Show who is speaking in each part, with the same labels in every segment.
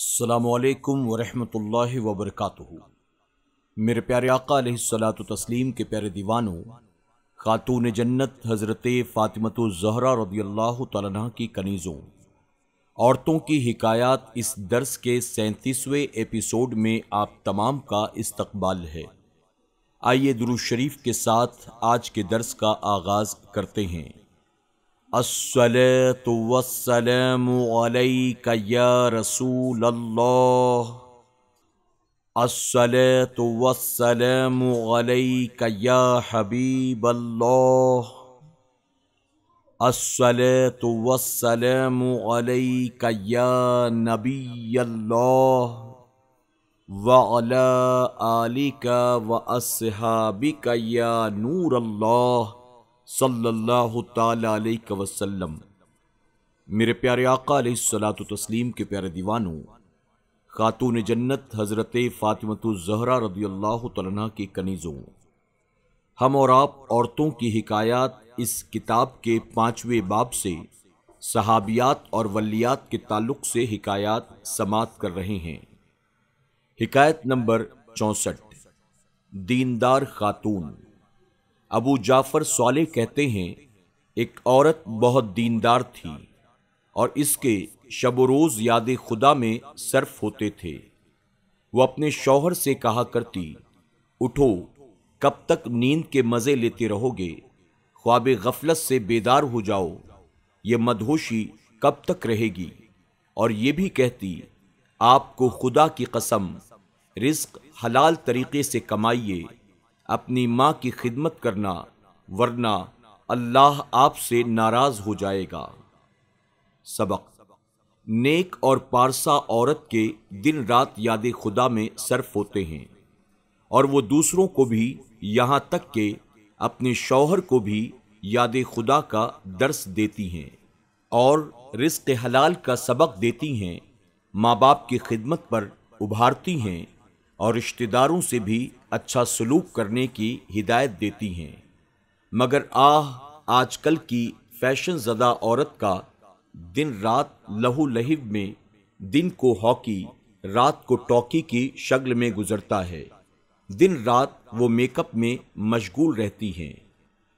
Speaker 1: السلام علیکم ورحمۃ اللہ وبرکاتہ۔ میرے پیارے آقا علیہ الصلاۃ والتسلیم کے پیارے دیوانوں، خاتون جنت حضرت فاطمۃ الزہرا رضی اللہ تعالیٰ عنہا کی کنیزوں، عورتوں کی حکایات اس درس کے 37ویں ایپیسوڈ میں آپ تمام کا استقبال ہے۔ آئیے درود شریف کے ساتھ آج کے درس کا آغاز کرتے ہیں۔ الصلاۃ والسلام علیک یا رسول اللہ، الصلاۃ والسلام علیک یا حبیب اللہ، الصلاۃ والسلام علیک یا نبی اللہ، وعلی آلک واصحابک یا نور اللہ صلی اللہ تعالی علیہ وسلم۔ میرے پیارے آقا علیہ الصلاۃ والتسلیم کے پیارے دیوانوں، خاتون جنت حضرت فاطمۃ الزہرا رضی اللہ تعالیٰ عنہا کی کنیزوں، ہم اور آپ عورتوں کی حکایات اس کتاب کے 5ویں باب سے صحابیات اور ولیات کے تعلق سے حکایات سماعت کر رہے ہیں۔ حکایت نمبر 64، دیندار خاتون۔ ابو جعفر صالح کہتے ہیں، ایک عورت بہت دیندار تھی اور اس کے شب و روز یاد خدا میں صرف ہوتے تھے۔ وہ اپنے شوہر سے کہا کرتی، اٹھو، کب تک نیند کے مزے لیتے رہو گے؟ خواب غفلت سے بیدار ہو جاؤ، یہ مدہوشی کب تک رہے گی؟ اور یہ بھی کہتی، آپ کو خدا کی قسم، رزق حلال طریقے سے کمائیے، اپنی ماں کی خدمت کرنا، ورنہ اللہ آپ سے ناراض ہو جائے گا۔ سبق: نیک اور پارسا عورت کے دن رات یاد خدا میں صرف ہوتے ہیں، اور وہ دوسروں کو بھی، یہاں تک کہ اپنے شوہر کو بھی یاد خدا کا درس دیتی ہیں اور رزق حلال کا سبق دیتی ہیں، ماں باپ کی خدمت پر ابھارتی ہیں اور رشتہ داروں سے بھی اچھا سلوک کرنے کی ہدایت دیتی ہیں۔ مگر آج کل کی فیشن زدہ عورت کا دن رات لہو لہب میں، دن کو ہاکی، رات کو ٹاکی کی شکل میں گزرتا ہے۔ دن رات وہ میک اپ میں مشغول رہتی ہیں۔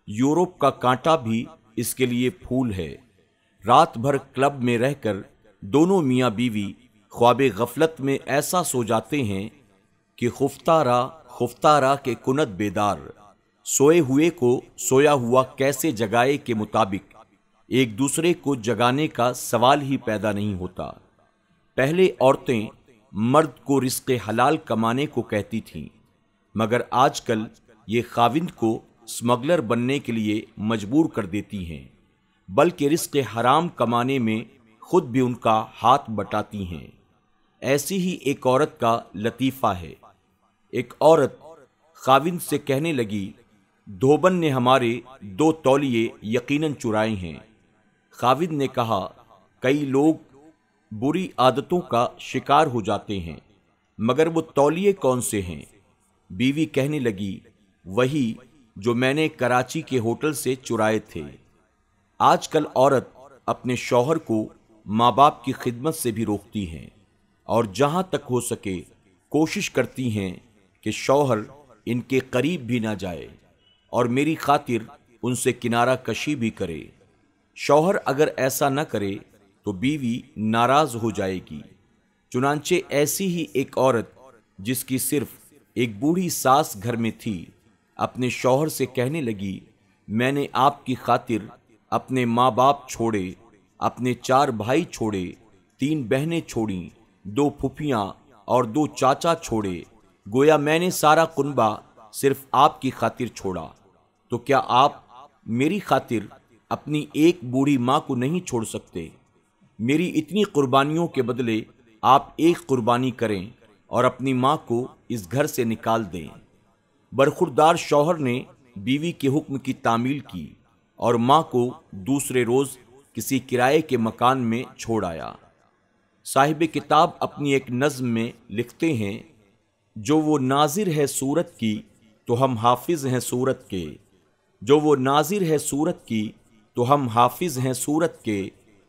Speaker 1: یورپ کا کانٹا بھی اس کے لیے پھول ہے۔ رات بھر کلب میں رہ کر دونوں میاں بیوی خواب غفلت میں ایسا سو جاتے ہیں کہ خفتہ را کے کنت بیدار، سوئے ہوئے کو سویا ہوا کیسے جگائے کے مطابق ایک دوسرے کو جگانے کا سوال ہی پیدا نہیں ہوتا۔ پہلے عورتیں مرد کو رزق حلال کمانے کو کہتی تھیں، مگر آج کل یہ خاوند کو اسمگلر بننے کے لیے مجبور کر دیتی ہیں، بلکہ رزق حرام کمانے میں خود بھی ان کا ہاتھ بٹاتی ہیں۔ ایسی ہی ایک عورت کا لطیفہ ہے۔ ایک عورت خاوند سے کہنے لگی، دھوبن نے ہمارے 2 تولیے یقیناً چرائے ہیں۔ خاوند نے کہا، کئی لوگ بری عادتوں کا شکار ہو جاتے ہیں، مگر وہ تولیے کون سے ہیں؟ بیوی کہنے لگی، وہی جو میں نے کراچی کے ہوٹل سے چرائے تھے۔ آج کل عورت اپنے شوہر کو ماں باپ کی خدمت سے بھی روکتی ہیں، اور جہاں تک ہو سکے کوشش کرتی ہیں کہ شوہر ان کے قریب بھی نہ جائے اور میری خاطر ان سے کنارہ کشی بھی کرے۔ شوہر اگر ایسا نہ کرے تو بیوی ناراض ہو جائے گی۔ چنانچہ ایسی ہی ایک عورت، جس کی صرف ایک بوڑھی ساس گھر میں تھی، اپنے شوہر سے کہنے لگی، میں نے آپ کی خاطر اپنے ماں باپ چھوڑے، اپنے 4 بھائی چھوڑے، 3 بہنیں چھوڑیں، 2 پھپھیاں اور 2 چاچا چھوڑے، گویا میں نے سارا کنبہ صرف آپ کی خاطر چھوڑا، تو کیا آپ میری خاطر اپنی ایک بوڑھی ماں کو نہیں چھوڑ سکتے؟ میری اتنی قربانیوں کے بدلے آپ ایک قربانی کریں اور اپنی ماں کو اس گھر سے نکال دیں۔ برخوردار شوہر نے بیوی کے حکم کی تعمیل کی اور ماں کو دوسرے روز کسی کرائے کے مکان میں چھوڑ آیا۔ صاحب کتاب اپنی ایک نظم میں لکھتے ہیں، جو وہ ناظر ہے صورت کی تو ہم حافظ ہیں صورت کے، جو وہ ناظر ہے صورت کی تو ہم حافظ ہیں صورت کے،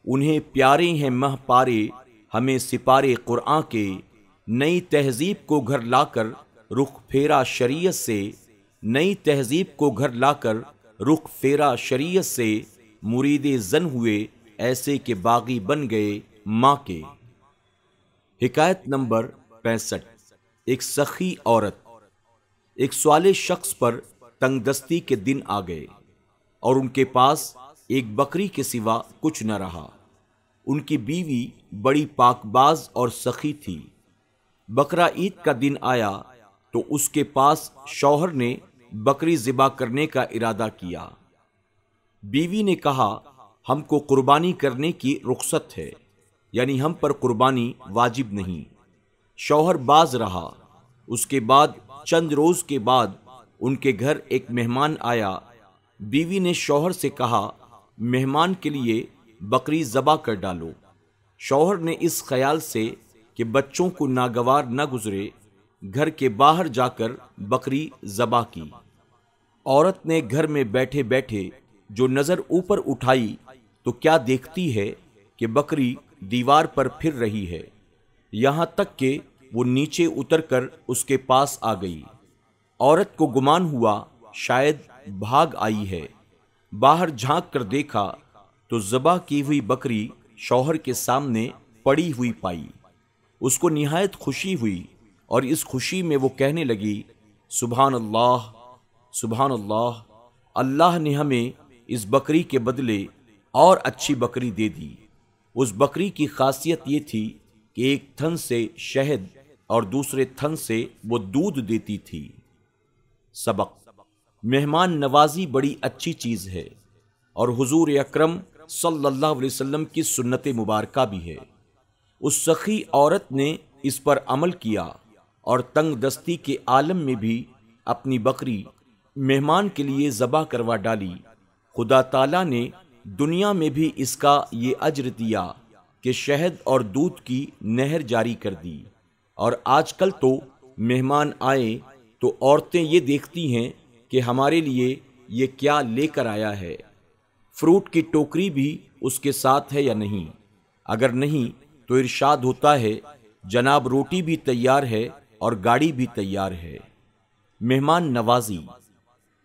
Speaker 1: انہیں پیارے ہیں مہ پارے، ہمیں سپارے قرآن کے نئی تہذیب کو گھر لا کر رخ پھیرا شریعت سے، نئی تہذیب کو گھر لا کر رخ پھیرا شریعت سے، مرید زن ہوئے ایسے کہ باغی بن گئے ماں کے۔ حکایت نمبر 65۔ ایک سخی عورت۔ ایک صالح شخص پر تنگ دستی کے دن آ گئے اور ان کے پاس ایک بکری کے سوا کچھ نہ رہا۔ ان کی بیوی بڑی پاک باز اور سخی تھی۔ بقرہ عید کا دن آیا تو اس کے پاس شوہر نے بکری ذبح کرنے کا ارادہ کیا۔ بیوی نے کہا ہم کو قربانی کرنے کی رخصت ہے، یعنی ہم پر قربانی واجب نہیں۔ شوہر باز رہا۔ اس کے بعد چند روز کے بعد ان کے گھر ایک مہمان آیا۔ بیوی نے شوہر سے کہا مہمان کے لیے بکری ذبح کر ڈالو۔ شوہر نے اس خیال سے کہ بچوں کو ناگوار نہ گزرے گھر کے باہر جا کر بکری ذبح کی۔ عورت نے گھر میں بیٹھے بیٹھے جو نظر اوپر اٹھائی تو کیا دیکھتی ہے کہ بکری دیوار پر پھر رہی ہے، یہاں تک کہ وہ نیچے اتر کر اس کے پاس آ گئی۔ عورت کو گمان ہوا شاید بھاگ آئی ہے۔ باہر جھانک کر دیکھا تو ذبح کی ہوئی بکری شوہر کے سامنے پڑی ہوئی پائی۔ اس کو نہایت خوشی ہوئی اور اس خوشی میں وہ کہنے لگی سبحان اللہ، سبحان اللہ، اللہ نے ہمیں اس بکری کے بدلے اور اچھی بکری دے دی۔ اس بکری کی خاصیت یہ تھی کہ ایک تھن سے شہد اور دوسرے تھن سے وہ دودھ دیتی تھی۔ سبق: مہمان نوازی بڑی اچھی چیز ہے اور حضور اکرم صلی اللہ علیہ وسلم کی سنت مبارکہ بھی ہے۔ اس سخی عورت نے اس پر عمل کیا اور تنگ دستی کے عالم میں بھی اپنی بکری مہمان کے لیے ذبح کروا ڈالی۔ خدا تعالیٰ نے دنیا میں بھی اس کا یہ اجر دیا کہ شہد اور دودھ کی نہر جاری کر دی۔ اور آج کل تو مہمان آئے تو عورتیں یہ دیکھتی ہیں کہ ہمارے لیے یہ کیا لے کر آیا ہے، فروٹ کی ٹوکری بھی اس کے ساتھ ہے یا نہیں۔ اگر نہیں تو ارشاد ہوتا ہے جناب روٹی بھی تیار ہے اور گاڑی بھی تیار ہے۔ مہمان نوازی۔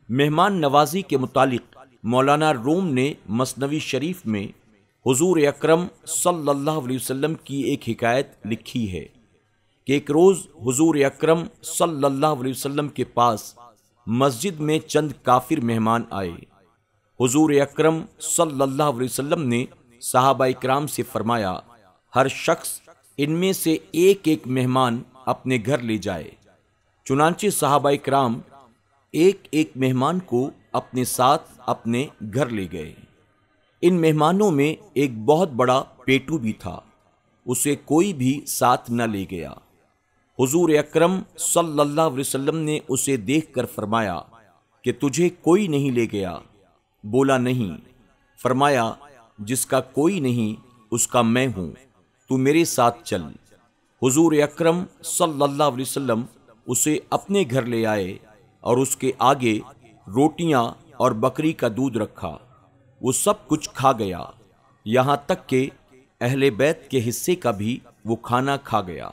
Speaker 1: مہمان نوازی کے متعلق مولانا روم نے مثنوی شریف میں حضور اکرم صلی اللہ علیہ وسلم کی ایک حکایت لکھی ہے کہ ایک روز حضور اکرم صلی اللہ علیہ وسلم کے پاس مسجد میں چند کافر مہمان آئے۔ حضور اکرم صلی اللہ علیہ وسلم نے صحابہ اکرام سے فرمایا ہر شخص ان میں سے ایک ایک مہمان اپنے گھر لے جائے۔ چنانچہ صحابہ اکرام ایک ایک مہمان کو اپنے ساتھ اپنے گھر لے گئے۔ ان مہمانوں میں ایک بہت بڑا پیٹو بھی تھا، اسے کوئی بھی ساتھ نہ لے گیا۔ حضور اکرم صلی اللہ علیہ وسلم نے اسے دیکھ کر فرمایا کہ تجھے کوئی نہیں لے گیا؟ بولا نہیں۔ فرمایا جس کا کوئی نہیں اس کا میں ہوں، تو میرے ساتھ چل۔ حضور اکرم صلی اللہ علیہ وسلم اسے اپنے گھر لے آئے اور اس کے آگے روٹیاں اور بکری کا دودھ رکھا۔ وہ سب کچھ کھا گیا، یہاں تک کہ اہل بیت کے حصے کا بھی وہ کھانا کھا گیا۔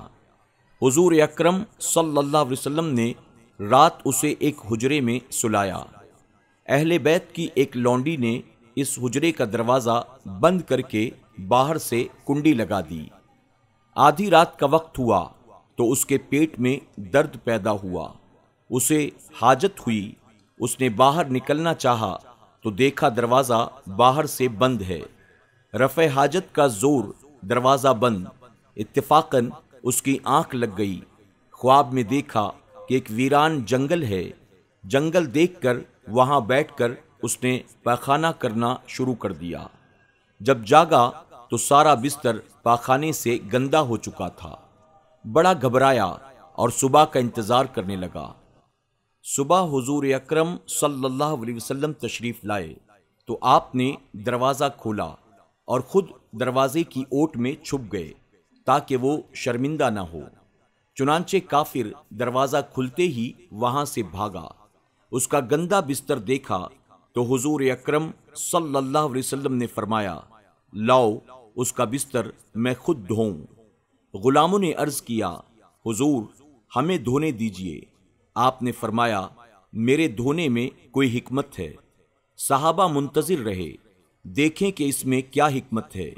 Speaker 1: حضور اکرم صلی اللہ علیہ وسلم نے رات اسے ایک حجرے میں سلایا۔ اہل بیت کی ایک لونڈی نے اس حجرے کا دروازہ بند کر کے باہر سے کنڈی لگا دی۔ آدھی رات کا وقت ہوا تو اس کے پیٹ میں درد پیدا ہوا، اسے حاجت ہوئی۔ اس نے باہر نکلنا چاہا تو دیکھا دروازہ باہر سے بند ہے۔ رفع حاجت کا زور، دروازہ بند۔ اتفاقاً اس کی آنکھ لگ گئی۔ خواب میں دیکھا کہ ایک ویران جنگل ہے۔ جنگل دیکھ کر وہاں بیٹھ کر اس نے پاخانہ کرنا شروع کر دیا۔ جب جاگا تو سارا بستر پاخانے سے گندا ہو چکا تھا۔ بڑا گھبرایا اور صبح کا انتظار کرنے لگا۔ صبح حضور اکرم صلی اللہ علیہ وسلم تشریف لائے تو آپ نے دروازہ کھولا اور خود دروازے کی اوٹ میں چھپ گئے تاکہ وہ شرمندہ نہ ہو۔ چنانچہ کافر دروازہ کھلتے ہی وہاں سے بھاگا۔ اس کا گندا بستر دیکھا تو حضور اکرم صلی اللہ علیہ وسلم نے فرمایا لاؤ اس کا بستر میں خود دھوؤں۔ غلاموں نے عرض کیا حضور ہمیں دھونے دیجئے۔ آپ نے فرمایا میرے دھونے میں کوئی حکمت ہے۔ صحابہ منتظر رہے دیکھیں کہ اس میں کیا حکمت ہے۔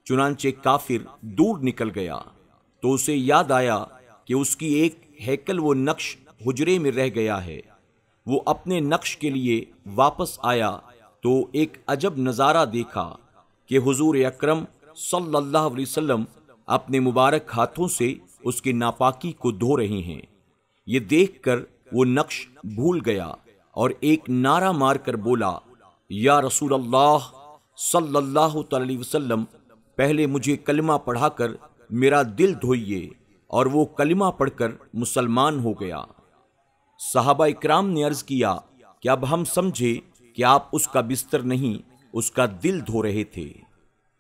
Speaker 1: چنانچہ کافر دور نکل گیا تو اسے یاد آیا کہ اس کی ایک ہیکل و نقش حجرے میں رہ گیا ہے۔ وہ اپنے نقش کے لیے واپس آیا تو ایک عجب نظارہ دیکھا کہ حضور اکرم صلی اللہ علیہ وسلم اپنے مبارک ہاتھوں سے اس کی ناپاکی کو دھو رہے ہیں۔ یہ دیکھ کر وہ نقش بھول گیا اور ایک نعرہ مار کر بولا یا رسول اللہ صلی اللہ علیہ وسلم، پہلے مجھے کلمہ پڑھا کر میرا دل دھوئیے، اور وہ کلمہ پڑھ کر مسلمان ہو گیا۔ صحابہ اکرام نے عرض کیا کہ اب ہم سمجھے کہ آپ اس کا بستر نہیں اس کا دل دھو رہے تھے۔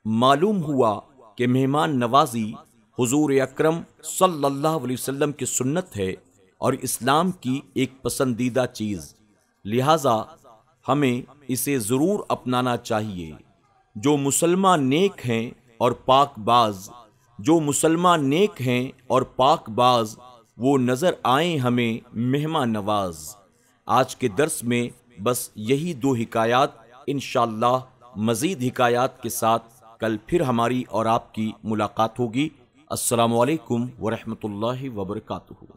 Speaker 1: معلوم ہوا کہ مہمان نوازی حضور اکرم صلی اللہ علیہ وسلم کی سنت ہے اور اسلام کی ایک پسندیدہ چیز، لہذا ہمیں اسے ضرور اپنانا چاہیے۔ جو مسلمان نیک ہیں اور پاک باز، جو مسلمان نیک ہیں اور پاک باز، وہ نظر آئیں ہمیں مہمان نواز۔ آج کے درس میں بس یہی دو حکایات، انشاءاللہ مزید حکایات کے ساتھ کل پھر ہماری اور آپ کی ملاقات ہوگی۔ السلام علیکم ورحمۃ اللہ وبرکاتہ۔